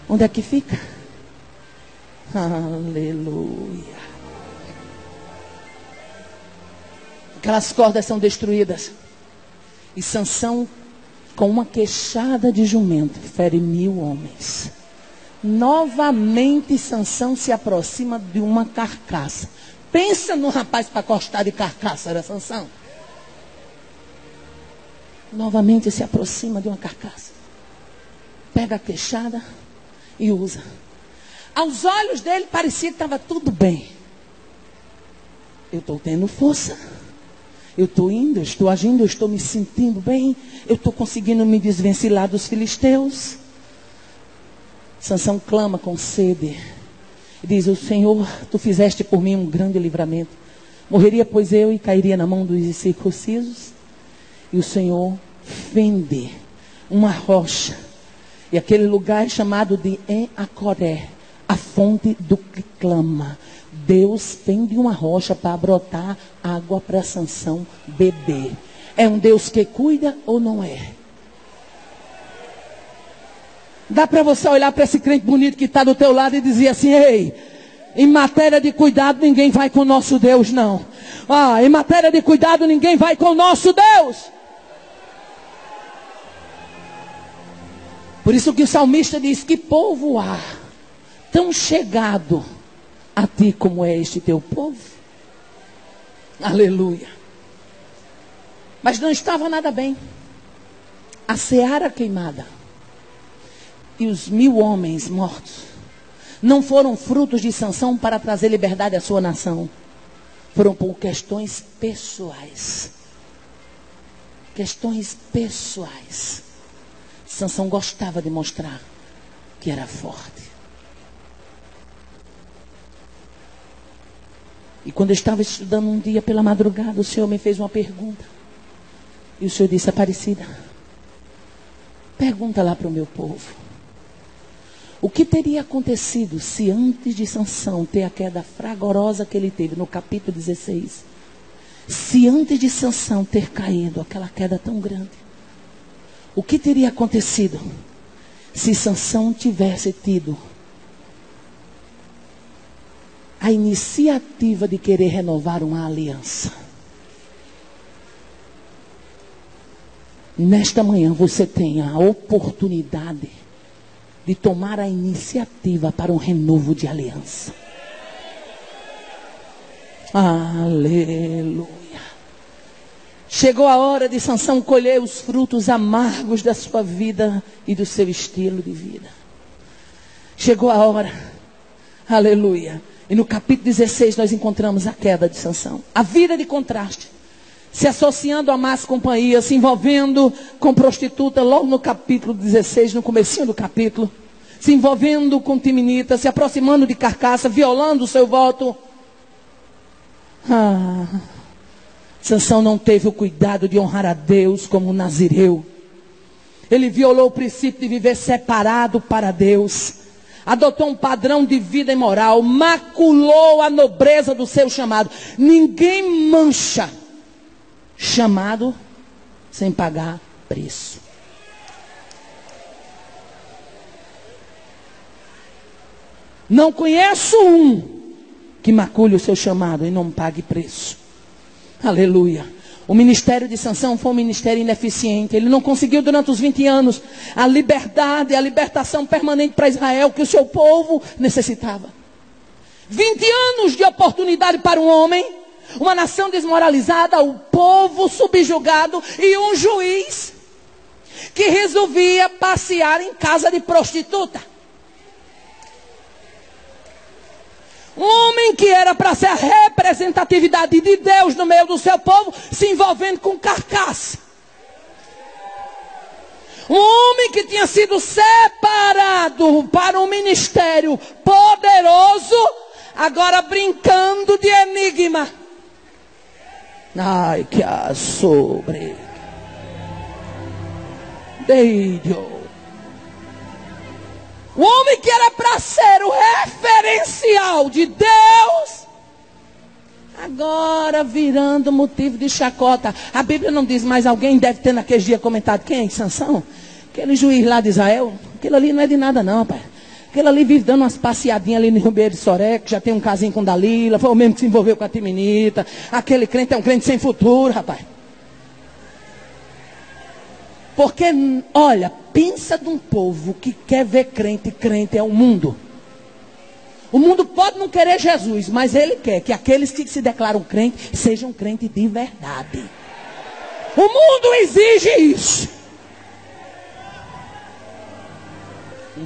Onde é que fica? Aleluia. Aquelas cordas são destruídas. E Sansão, com uma queixada de jumento, fere 1000 homens. Novamente Sansão se aproxima de uma carcaça. Pensa num rapaz para cortar de carcaça, era Sansão. Novamente se aproxima de uma carcaça. Pega a queixada e usa. Aos olhos dele parecia que estava tudo bem. Eu estou tendo força. Eu estou indo, eu estou agindo, eu estou me sentindo bem. Eu estou conseguindo me desvencilhar dos filisteus. Sansão clama com sede. Diz: o Senhor, tu fizeste por mim um grande livramento. Morreria, pois, eu e cairia na mão dos incircuncisos. E o Senhor fende uma rocha. E aquele lugar é chamado de En-Acoré, a fonte do que clama. Deus fende uma rocha para brotar água para Sansão beber. É um Deus que cuida ou não é? Dá para você olhar para esse crente bonito que está do teu lado e dizer assim: ei, em matéria de cuidado ninguém vai com o nosso Deus, não. Em matéria de cuidado ninguém vai com o nosso Deus. Por isso que o salmista diz: que povo há tão chegado a ti como é este teu povo. Aleluia. Mas não estava nada bem. A seara queimada e os 1000 homens mortos não foram frutos de Sansão para trazer liberdade à sua nação. Foram por questões pessoais. Questões pessoais. Sansão gostava de mostrar que era forte. E quando eu estava estudando um dia pela madrugada, o Senhor me fez uma pergunta. E o Senhor disse: Aparecida, pergunta lá para o meu povo. O que teria acontecido se antes de Sansão ter a queda fragorosa que ele teve no capítulo 16, se antes de Sansão ter caído aquela queda tão grande, o que teria acontecido se Sansão tivesse tido a iniciativa de querer renovar uma aliança? Nesta manhã você tem a oportunidade de tomar a iniciativa para um renovo de aliança. Aleluia. Chegou a hora de Sansão colher os frutos amargos da sua vida e do seu estilo de vida. Chegou a hora. Aleluia. E no capítulo 16 nós encontramos a queda de Sansão. A vida de contraste. Se associando a más companhias, se envolvendo com prostituta, logo no capítulo 16, no comecinho do capítulo. Se envolvendo com timinita, se aproximando de carcaça, violando o seu voto. Sansão não teve o cuidado de honrar a Deus como um nazireu. Ele violou o princípio de viver separado para Deus. Adotou um padrão de vida imoral. Maculou a nobreza do seu chamado. Ninguém mancha chamado sem pagar preço. Não conheço um que macule o seu chamado e não pague preço. Aleluia. O ministério de Sansão foi um ministério ineficiente. Ele não conseguiu durante os 20 anos a liberdade, a libertação permanente para Israel que o seu povo necessitava. 20 anos de oportunidade para um homem, uma nação desmoralizada, o povo subjugado e um juiz que resolvia passear em casa de prostituta. Um homem que era para ser a representatividade de Deus no meio do seu povo, se envolvendo com carcaça. Um homem que tinha sido separado para um ministério poderoso, agora brincando de enigma. Ai, que sobre. Deus. O homem que era para ser o referencial de Deus, agora virando motivo de chacota. A Bíblia não diz, mas alguém deve ter naquele dia comentado: quem? Sansão? Aquele juiz lá de Israel? Aquele ali não é de nada não, rapaz. Aquele ali vive dando umas passeadinhas ali no Ribeiro de Soré, que já tem um casinho com Dalila, foi o mesmo que se envolveu com a Timinita. Aquele crente é um crente sem futuro, rapaz. Porque, olha, pensa de um povo que quer ver crente, crente é o mundo. O mundo pode não querer Jesus, mas ele quer que aqueles que se declaram crente sejam crentes de verdade. O mundo exige isso.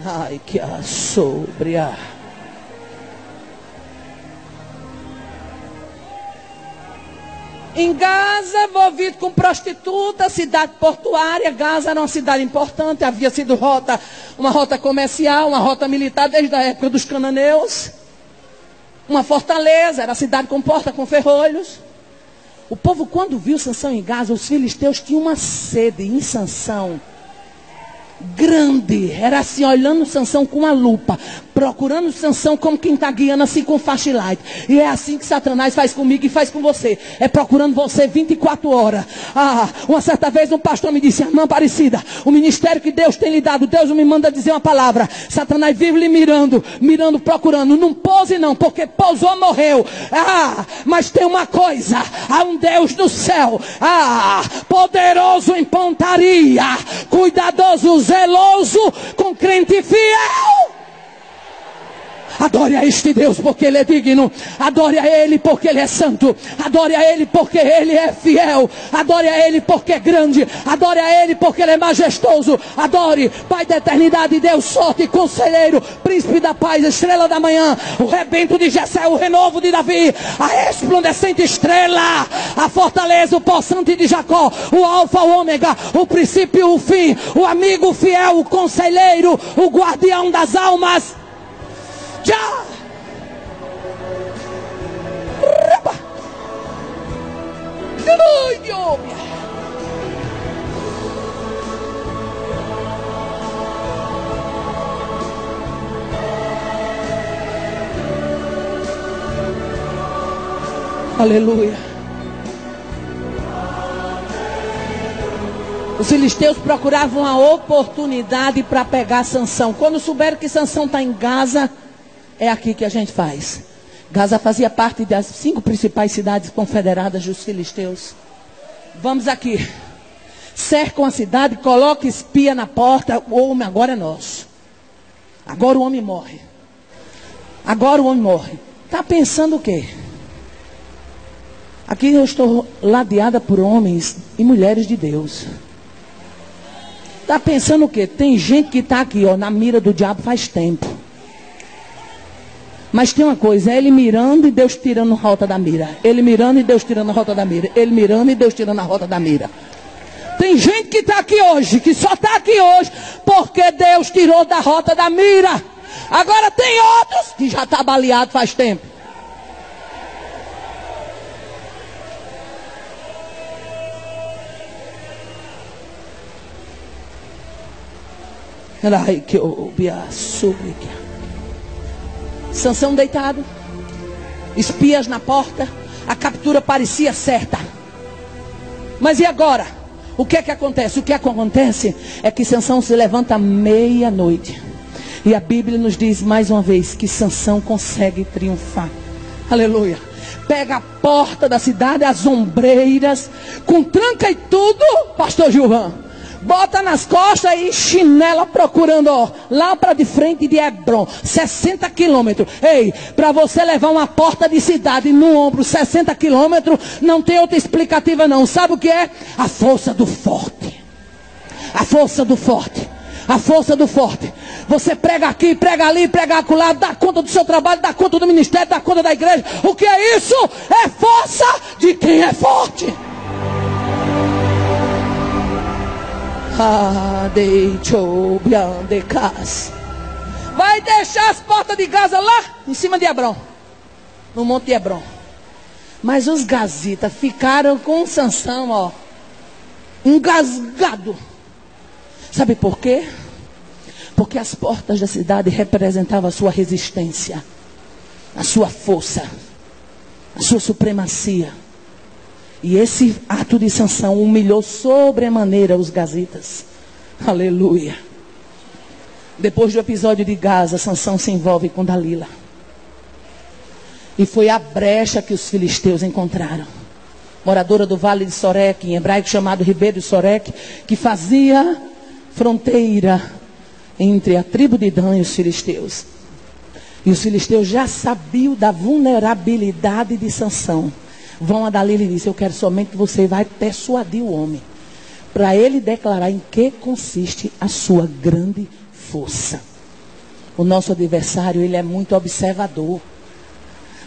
Ai, que assobria. Em Gaza, envolvido com prostituta, cidade portuária. Gaza era uma cidade importante, havia sido uma rota comercial, uma rota militar desde a época dos cananeus. Uma fortaleza, era a cidade com porta com ferrolhos. O povo, quando viu Sansão em Gaza, os filisteus tinham uma sede em Sansão grande. Era assim, olhando Sansão com uma lupa, procurando Sansão como quem está guiando assim com flashlight. E é assim que Satanás faz comigo e faz com você. É procurando você 24 horas. Uma certa vez um pastor me disse: irmã Aparecida, o ministério que Deus tem lhe dado, Deus me manda dizer uma palavra. Satanás vive lhe mirando, procurando. Não pouse não, porque pousou, morreu. Mas tem uma coisa, há um Deus do céu, poderoso em pontaria, cuidadoso, zeloso com crente fiel. Adore a este Deus porque Ele é digno. Adore a Ele porque Ele é santo. Adore a Ele porque Ele é fiel. Adore a Ele porque é grande. Adore a Ele porque Ele é majestoso. Adore, Pai da eternidade, Deus sorte, conselheiro, príncipe da paz, estrela da manhã, o rebento de Jessé, o renovo de Davi, a resplandecente estrela, a fortaleza, o possante de Jacó, o alfa, o ômega, o princípio e o fim, o amigo fiel, o conselheiro, o guardião das almas. Já! Aleluia. Os filisteus procuravam a oportunidade para pegar Sansão. Quando souberam que Sansão está em Gaza, é aqui que a gente faz. Gaza fazia parte das 5 principais cidades confederadas dos filisteus. Vamos aqui. Cercam a cidade, colocam espia na porta. O homem agora é nosso. Agora o homem morre. Agora o homem morre. Está pensando o quê? Aqui eu estou ladeada por homens e mulheres de Deus. Está pensando o quê? Tem gente que está aqui, na mira do diabo faz tempo. Mas tem uma coisa, é ele mirando e Deus tirando a rota da mira. Ele mirando e Deus tirando a rota da mira. Ele mirando e Deus tirando a rota da mira. Tem gente que está aqui hoje, que só está aqui hoje, porque Deus tirou da rota da mira. Agora tem outros que já está baleado faz tempo. Ai, que obia súplica. Sansão deitado, espias na porta, a captura parecia certa. Mas e agora? O que é que acontece? O que acontece é que Sansão se levanta à meia-noite. E a Bíblia nos diz mais uma vez que Sansão consegue triunfar. Aleluia. Pega a porta da cidade, as ombreiras, com tranca e tudo, pastor Gilvan. Bota nas costas e chinela procurando, lá para de frente de Hebron, 60 quilômetros. Ei, para você levar uma porta de cidade no ombro, 60 quilômetros, não tem outra explicativa não. Sabe o que é? A força do forte. A força do forte. A força do forte. Você prega aqui, prega ali, prega acolá, dá conta do seu trabalho, dá conta do ministério, dá conta da igreja. O que é isso? É força de quem é forte. Vai deixar as portas de Gaza lá em cima de Hebron, no monte de Hebron. Mas os gazitas ficaram com Sansão, engasgado. Sabe por quê? Porque as portas da cidade representavam a sua resistência, a sua força, a sua supremacia. E esse ato de Sansão humilhou sobremaneira os gazitas. Aleluia. Depois do episódio de Gaza, Sansão se envolve com Dalila. E foi a brecha que os filisteus encontraram. moradora do Vale de Soreque, em hebraico chamado Ribeiro de Soreque, que fazia fronteira entre a tribo de Dan e os filisteus. E os filisteus já sabiam da vulnerabilidade de Sansão. Vão a Dalila e disse: eu quero somente que você vai persuadir o homem, para ele declarar em que consiste a sua grande força. O nosso adversário, ele é muito observador.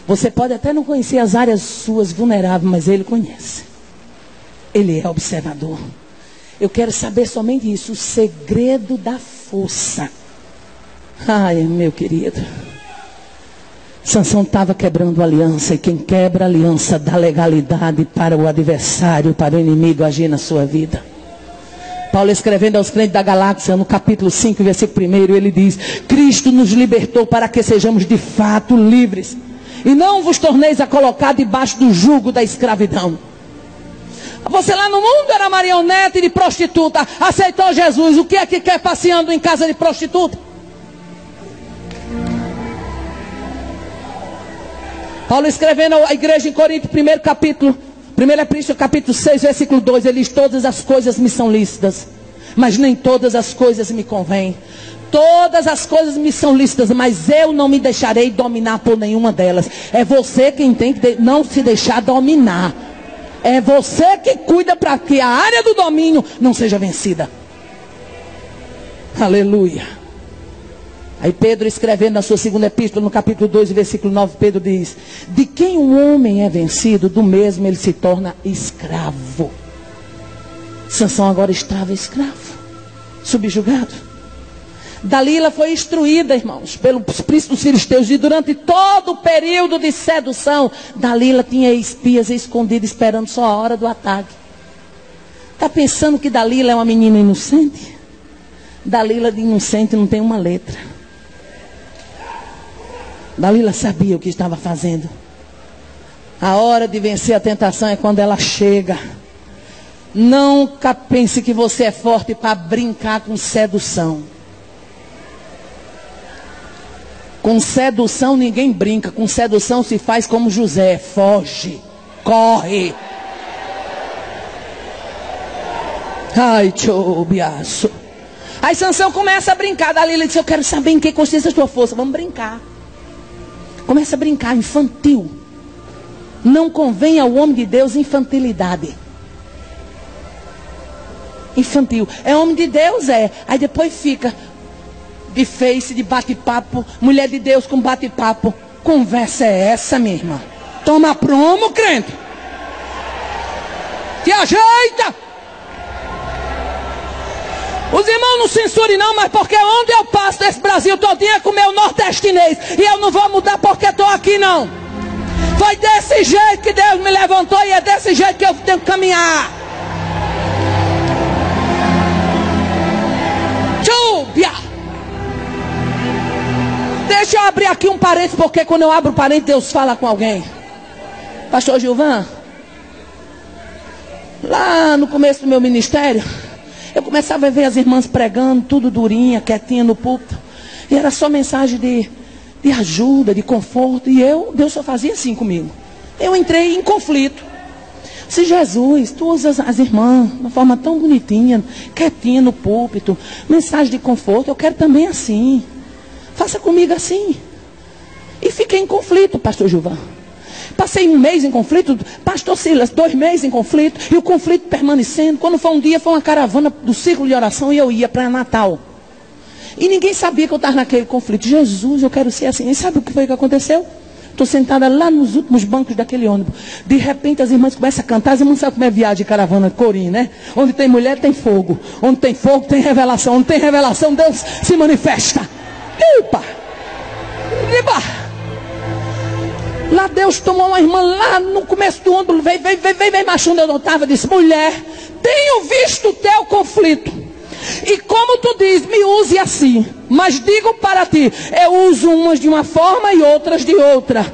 Você pode até não conhecer as áreas suas vulneráveis, mas ele conhece. Ele é observador. Eu quero saber somente isso, o segredo da força. Ai, meu querido. Sansão estava quebrando a aliança, e quem quebra a aliança dá legalidade para o adversário, para o inimigo agir na sua vida. Paulo, escrevendo aos crentes da Galáxia, no capítulo 5, versículo 1, ele diz: Cristo nos libertou para que sejamos de fato livres, e não vos torneis a colocar debaixo do jugo da escravidão. Você lá no mundo era marionete de prostituta, aceitou Jesus, o que é que quer passeando em casa de prostituta? Paulo, escrevendo à igreja em Corinto, 1 capítulo, 1 Epístola, capítulo 6, versículo 2, ele diz: todas as coisas me são lícitas, mas nem todas as coisas me convêm. Todas as coisas me são lícitas, mas eu não me deixarei dominar por nenhuma delas. É você quem tem que não se deixar dominar. É você que cuida para que a área do domínio não seja vencida. Aleluia. Aí Pedro, escrevendo na sua segunda epístola, no capítulo 2, versículo 9, Pedro diz: de quem um homem é vencido, do mesmo ele se torna escravo. Sansão agora estava escravo, subjugado. Dalila foi instruída, irmãos, pelos príncipes filisteus, e durante todo o período de sedução, Dalila tinha espias escondidos, esperando só a hora do ataque. Está pensando que Dalila é uma menina inocente? Dalila de inocente não tem uma letra. Dalila sabia o que estava fazendo. A hora de vencer a tentação é quando ela chega. Nunca pense que você é forte para brincar com sedução. Com sedução ninguém brinca. Com sedução se faz como José: foge, corre. Ai, tchobiaço. Aí Sansão começa a brincar. Dalila disse: eu quero saber em que consiste a tua força. Vamos brincar. Começa a brincar, infantil. Não convém ao homem de Deus infantilidade. Infantil. É homem de Deus, é. Aí depois fica de face, de bate-papo. Mulher de Deus com bate-papo. Conversa é essa, minha irmã? Toma promo, crente. Te ajeita. Os irmãos não censurem não, mas porque onde eu passo desse Brasil todinho é com o meu nordestinês. E eu não vou mudar porque estou aqui não. Foi desse jeito que Deus me levantou e é desse jeito que eu tenho que caminhar. Chúbia! Deixa eu abrir aqui um parênteses, porque quando eu abro o parênteses Deus fala com alguém. Pastor Gilvan, lá no começo do meu ministério, eu começava a ver as irmãs pregando, tudo durinha, quietinha no púlpito. E era só mensagem de ajuda, de conforto. E Deus só fazia assim comigo. Eu entrei em conflito. Se Jesus, tu usas as irmãs de uma forma tão bonitinha, quietinha no púlpito, mensagem de conforto, eu quero também assim. Faça comigo assim. E fiquei em conflito, pastor Gilvan. Passei 1 mês em conflito, pastor Silas, 2 meses em conflito, e o conflito permanecendo. Quando foi um dia, foi uma caravana do círculo de oração e eu ia para Natal. E ninguém sabia que eu estava naquele conflito. Jesus, eu quero ser assim. E sabe o que foi que aconteceu? Estou sentada lá nos últimos bancos daquele ônibus. De repente as irmãs começam a cantar. As irmãs sabem como é viagem de caravana, corim, né? Onde tem mulher, tem fogo. Onde tem fogo, tem revelação. Onde tem revelação, Deus se manifesta. Ipa! Ipa! Lá Deus tomou uma irmã lá no começo do ônibus, veio machando, eu não estava, disse: mulher, tenho visto o teu conflito, e como tu diz, me use assim, mas digo para ti, eu uso umas de uma forma e outras de outra,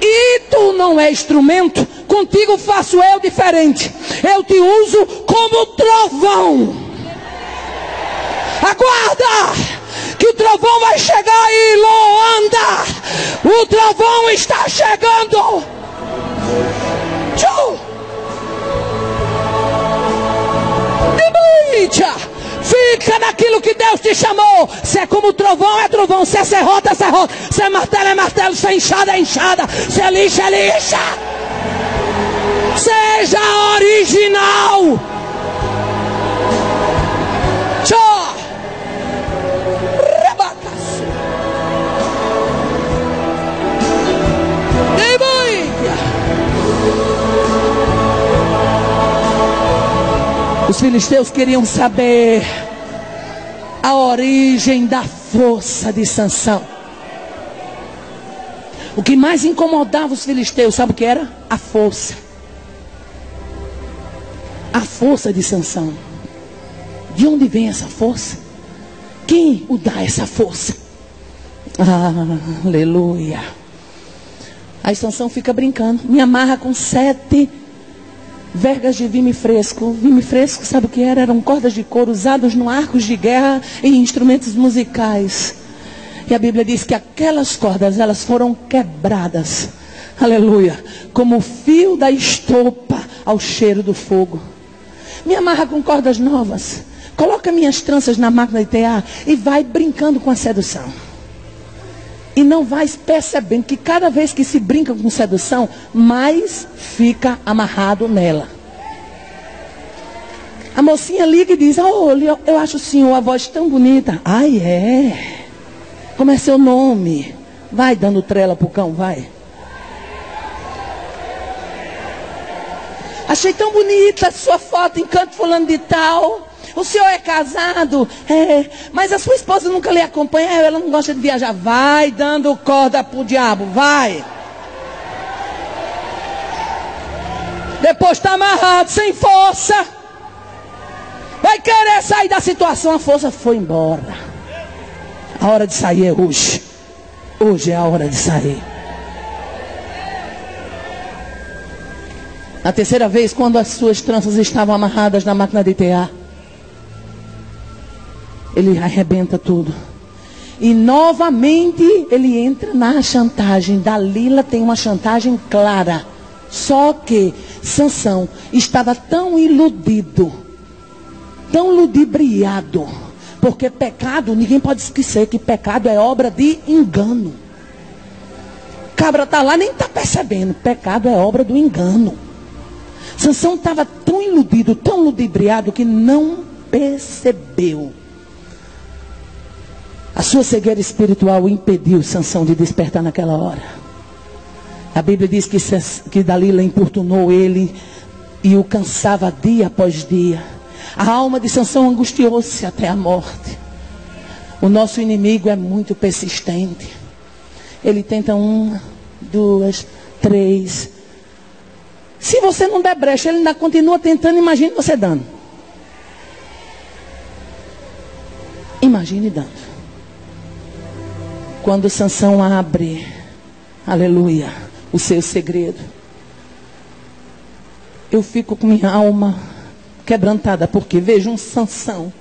e tu não é instrumento, contigo faço eu diferente, eu te uso como trovão. Aguarda! Que o trovão vai chegar aí, Loanda. O trovão está chegando. Tchau. aquilo que Deus te chamou. Se é como trovão, é trovão. Se é serrote, é serrote. Se é martelo, é martelo. Se é enxada, é enxada. Se é lixa, é lixa. Seja original. Tchau. Rebacaço. Os filisteus queriam saber a origem da força de Sansão. O que mais incomodava os filisteus, sabe o que era? A força. A força de Sansão. De onde vem essa força? Quem o dá essa força? Aleluia. Aí Sansão fica brincando. Me amarra com 7 vergas de vime fresco. Vime fresco, sabe o que era? Eram cordas de couro usadas no arcos de guerra e instrumentos musicais. E a Bíblia diz que aquelas cordas, elas foram quebradas. Aleluia. Como o fio da estopa ao cheiro do fogo. Me amarra com cordas novas. Coloca minhas tranças na máquina de tear e vai brincando com a sedução. E não vai percebendo que cada vez que se brinca com sedução, mais fica amarrado nela. A mocinha liga e diz: olha, eu acho o senhor a voz tão bonita. Ai, é? Como é seu nome? Vai dando trela pro cão, vai. Achei tão bonita a sua foto em canto fulano de tal. O senhor é casado? É. Mas a sua esposa nunca lhe acompanha? Ela não gosta de viajar. Vai dando corda pro diabo, vai. Depois está amarrado, sem força. Vai querer sair da situação. A força foi embora. A hora de sair é hoje. Hoje é a hora de sair. Na terceira vez, quando as suas tranças estavam amarradas na máquina de tear, ele arrebenta tudo. E novamente ele entra na chantagem. Dalila tem uma chantagem clara. Só que Sansão estava tão iludido, tão ludibriado. Porque pecado, ninguém pode esquecer que pecado é obra de engano. Cabra está lá, nem está percebendo. Pecado é obra do engano. Sansão estava tão iludido, tão ludibriado, que não percebeu. A sua cegueira espiritual impediu Sansão de despertar naquela hora. A Bíblia diz que Dalila importunou ele e o cansava dia após dia. A alma de Sansão angustiou-se até a morte. O nosso inimigo é muito persistente. Ele tenta 1, 2, 3. Se você não der brecha, ele ainda continua tentando. Imagine você dando. Imagine dando. Quando Sansão abre, aleluia, o seu segredo, eu fico com minha alma quebrantada, porque vejo um Sansão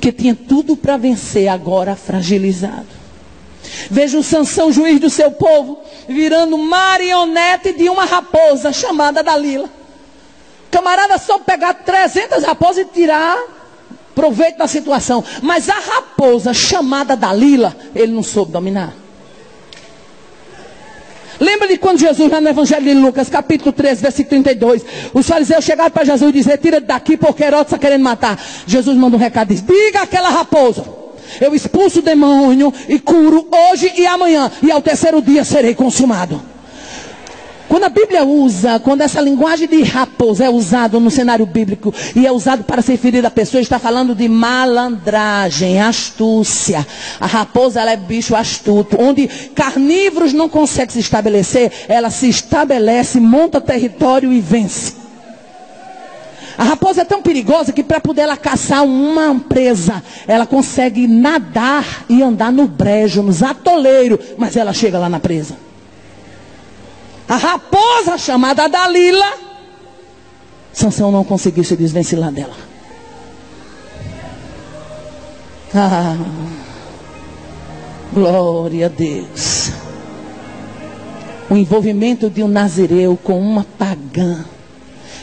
que tinha tudo para vencer, agora fragilizado. Vejo um Sansão, juiz do seu povo, virando marionete de uma raposa chamada Dalila. Camarada, só pegar 300 raposas e tirar proveito da situação. Mas a raposa chamada Dalila, ele não soube dominar. Lembra de quando Jesus, lá no Evangelho de Lucas, capítulo 13, versículo 32, os fariseus chegaram para Jesus e disseram: tira daqui porque Herodes está querendo matar. Jesus manda um recado e diz: diga àquela raposa, eu expulso o demônio e curo hoje e amanhã, e ao terceiro dia serei consumado. Quando a Bíblia usa, quando essa linguagem de raposa é usada no cenário bíblico e é usado para se referir a pessoa, está falando de malandragem, astúcia. A raposa, ela é bicho astuto. Onde carnívoros não conseguem se estabelecer, ela se estabelece, monta território e vence. A raposa é tão perigosa que para poder ela caçar uma presa, ela consegue nadar e andar no brejo, nos atoleiros, mas ela chega lá na presa. A raposa chamada Dalila, Sansão não conseguiu se desvencilhar dela. Glória a Deus. O envolvimento de um nazireu com uma pagã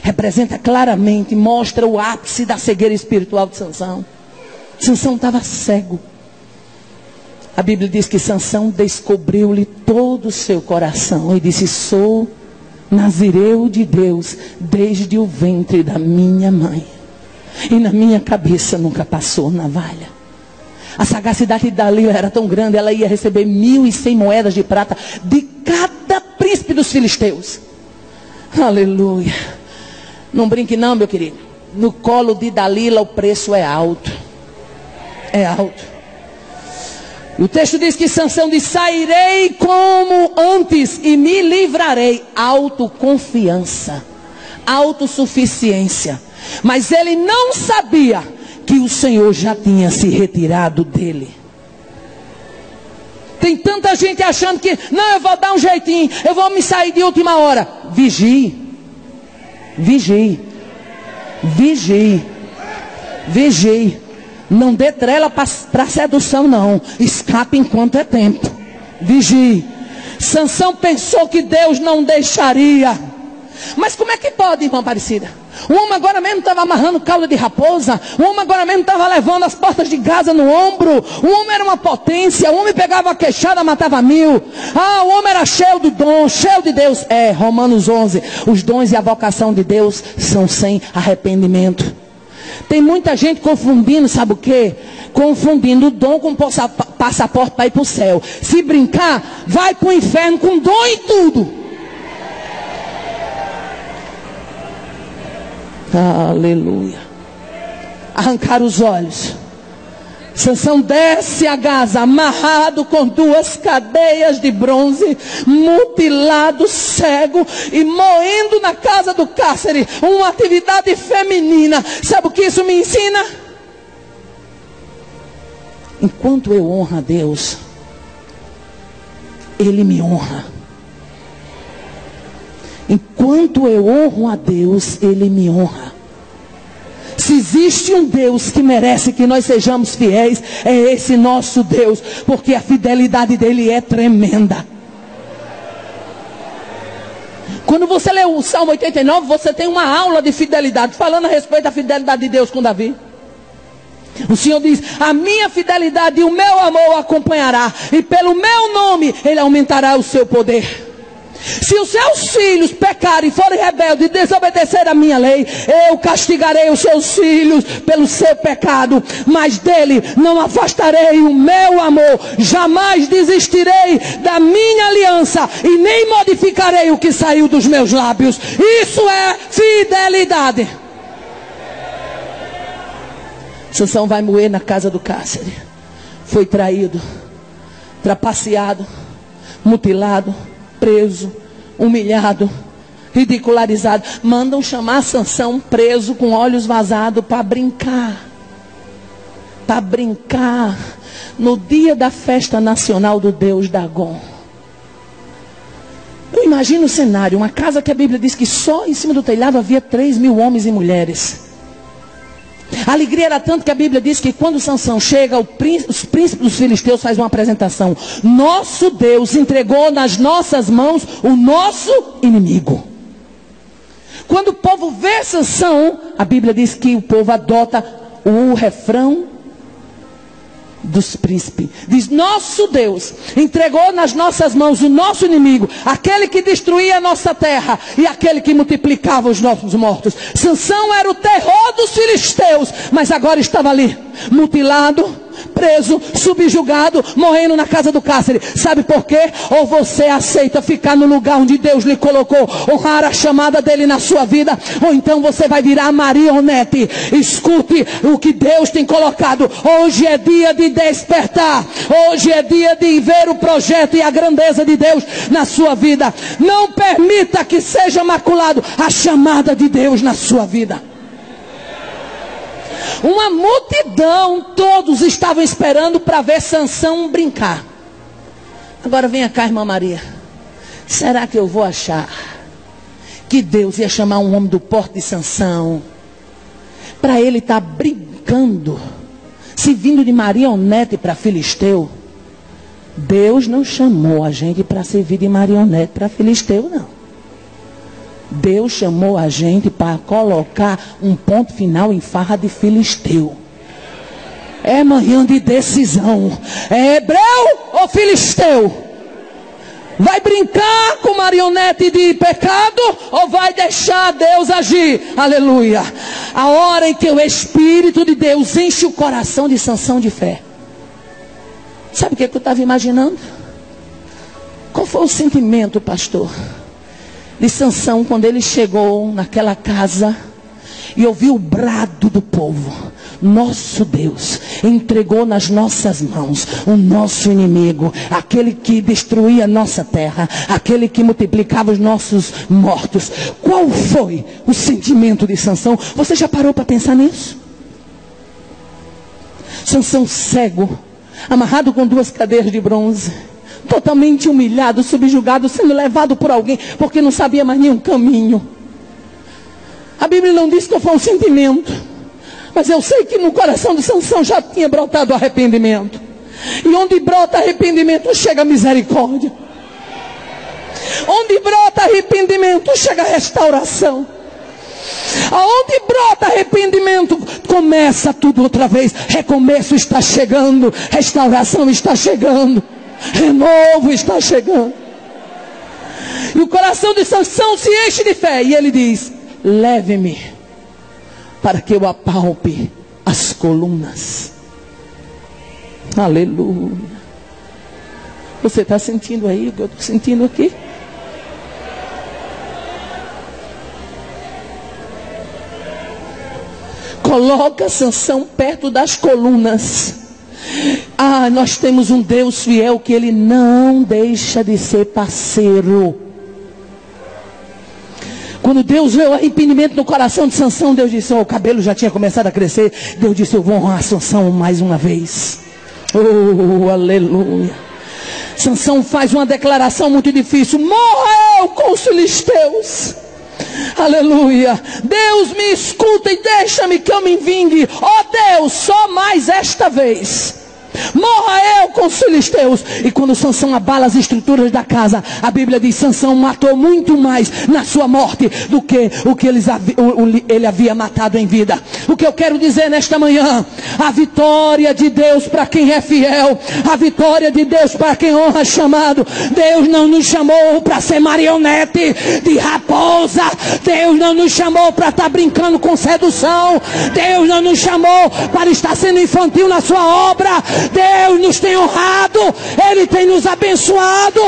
representa claramente, mostra o ápice da cegueira espiritual de Sansão. Sansão estava cego. A Bíblia diz que Sansão descobriu-lhe todo o seu coração e disse: sou nazireu de Deus desde o ventre da minha mãe, e na minha cabeça nunca passou navalha. A sagacidade de Dalila era tão grande, ela ia receber 1.100 moedas de prata de cada príncipe dos filisteus. Aleluia. Não brinque não, meu querido. No colo de Dalila o preço é alto. É alto. O texto diz que Sansão diz: sairei como antes e me livrarei. Autoconfiança, autossuficiência. Mas ele não sabia que o Senhor já tinha se retirado dele. Tem tanta gente achando que, não, eu vou dar um jeitinho, eu vou me sair de última hora. Vigie, vigie, vigie, vigie. Não dê trela para sedução não. Escape enquanto é tempo. Vigie. Sansão pensou que Deus não deixaria. Mas como é que pode, irmã Aparecida? O homem agora mesmo estava amarrando cauda de raposa. O homem agora mesmo estava levando as portas de Gaza no ombro. O homem era uma potência. O homem pegava a queixada, matava 1000. Ah, o homem era cheio do dom, cheio de Deus. Romanos 11. Os dons e a vocação de Deus são sem arrependimento. Tem muita gente confundindo, sabe o quê? Confundindo o dom com passaporte para ir para o céu. Se brincar, vai para o inferno com dom e tudo. Aleluia. Arrancar os olhos. Sansão desce a Gaza, amarrado com 2 cadeias de bronze, mutilado, cego e moendo na casa do cárcere. Uma atividade feminina. Sabe o que isso me ensina? Enquanto eu honro a Deus, Ele me honra. Enquanto eu honro a Deus, Ele me honra. Se existe um Deus que merece que nós sejamos fiéis, é esse nosso Deus, porque a fidelidade dele é tremenda. Quando você lê o Salmo 89, você tem uma aula de fidelidade, falando a respeito da fidelidade de Deus com Davi. O Senhor diz: a minha fidelidade e o meu amor o acompanhará, e pelo meu nome ele aumentará o seu poder. Se os seus filhos pecarem, forem rebeldes e desobedecer a minha lei, eu castigarei os seus filhos pelo seu pecado, mas dele não afastarei o meu amor. Jamais desistirei da minha aliança e nem modificarei o que saiu dos meus lábios. Isso é fidelidade. Sansão vai moer na casa do cárcere. Foi traído, trapaceado, mutilado, preso, humilhado, ridicularizado. Mandam chamar Sansão preso com olhos vazados para brincar. Para brincar no dia da festa nacional do deus Dagon. Eu imagino o cenário, uma casa que a Bíblia diz que só em cima do telhado havia 3.000 homens e mulheres. A alegria era tanto que a Bíblia diz que quando Sansão chega, os príncipes dos filisteus fazem uma apresentação. Nosso Deus entregou nas nossas mãos o nosso inimigo. Quando o povo vê Sansão, a Bíblia diz que o povo adota o refrão dos príncipes. Diz: nosso Deus entregou nas nossas mãos o nosso inimigo, aquele que destruía a nossa terra e aquele que multiplicava os nossos mortos. Sansão era o terror dos filisteus, mas agora estava ali, mutilado, preso, subjugado, morrendo na casa do cárcere. Sabe por quê? Ou você aceita ficar no lugar onde Deus lhe colocou, honrar a chamada dele na sua vida, ou então você vai virar marionete. Escute o que Deus tem colocado. Hoje é dia de despertar. Hoje é dia de ver o projeto e a grandeza de Deus na sua vida. Não permita que seja maculado a chamada de Deus na sua vida. Uma multidão, todos estavam esperando para ver Sansão brincar. Agora venha cá, irmã Maria. Será que eu vou achar que Deus ia chamar um homem do porte de Sansão para ele estar brincando, se vindo de marionete para filisteu? Deus não chamou a gente para servir de marionete para filisteu, não. Deus chamou a gente para colocar um ponto final em farra de filisteu. É manhã de decisão. É hebreu ou filisteu? Vai brincar com marionete de pecado ou vai deixar Deus agir? Aleluia. A hora em que o Espírito de Deus enche o coração de Sansão de fé. Sabe o que eu estava imaginando? Qual foi o sentimento, pastor, de Sansão quando ele chegou naquela casa e ouviu o brado do povo? Nosso Deus entregou nas nossas mãos o nosso inimigo, aquele que destruía a nossa terra, aquele que multiplicava os nossos mortos. Qual foi o sentimento de Sansão? Você já parou para pensar nisso? Sansão cego, amarrado com 2 cadeias de bronze, totalmente humilhado, subjugado, sendo levado por alguém, porque não sabia mais nenhum caminho. A Bíblia não diz que foi um sentimento, mas eu sei que no coração de Sansão já tinha brotado arrependimento. E onde brota arrependimento, chega misericórdia. Onde brota arrependimento, chega restauração. Aonde brota arrependimento, começa tudo outra vez. Recomeço está chegando, restauração está chegando, renovo está chegando. E o coração de Sansão se enche de fé. E ele diz: leve-me para que eu apalpe as colunas. Aleluia. Você está sentindo aí o que eu estou sentindo aqui? Coloca Sansão perto das colunas. Nós temos um Deus fiel que Ele não deixa de ser parceiro. Quando Deus veio o arrependimento no coração de Sansão, Deus disse: o cabelo já tinha começado a crescer. Deus disse: eu vou honrar Sansão mais uma vez. Oh, aleluia. Sansão faz uma declaração muito difícil: morra eu com os filisteus. Aleluia. Deus, me escuta e deixa-me que eu me vingue. Oh Deus, só mais esta vez. Morra eu com os filisteus. E quando Sansão abala as estruturas da casa, a Bíblia diz: Sansão matou muito mais na sua morte do que o que ele havia matado em vida. O que eu quero dizer nesta manhã: a vitória de Deus para quem é fiel, a vitória de Deus para quem honra chamado. Deus não nos chamou para ser marionete de raposa. Deus não nos chamou para estar brincando com sedução. Deus não nos chamou para estar sendo infantil na sua obra. Deus nos tem honrado, Ele tem nos abençoado,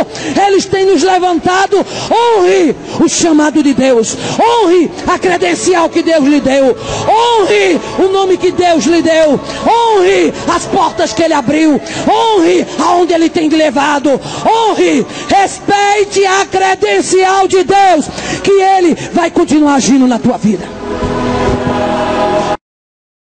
Ele tem nos levantado. Honre o chamado de Deus, honre a credencial que Deus lhe deu, honre o nome que Deus lhe deu, honre as portas que Ele abriu, honre aonde Ele tem levado, honre, respeite a credencial de Deus, que Ele vai continuar agindo na tua vida.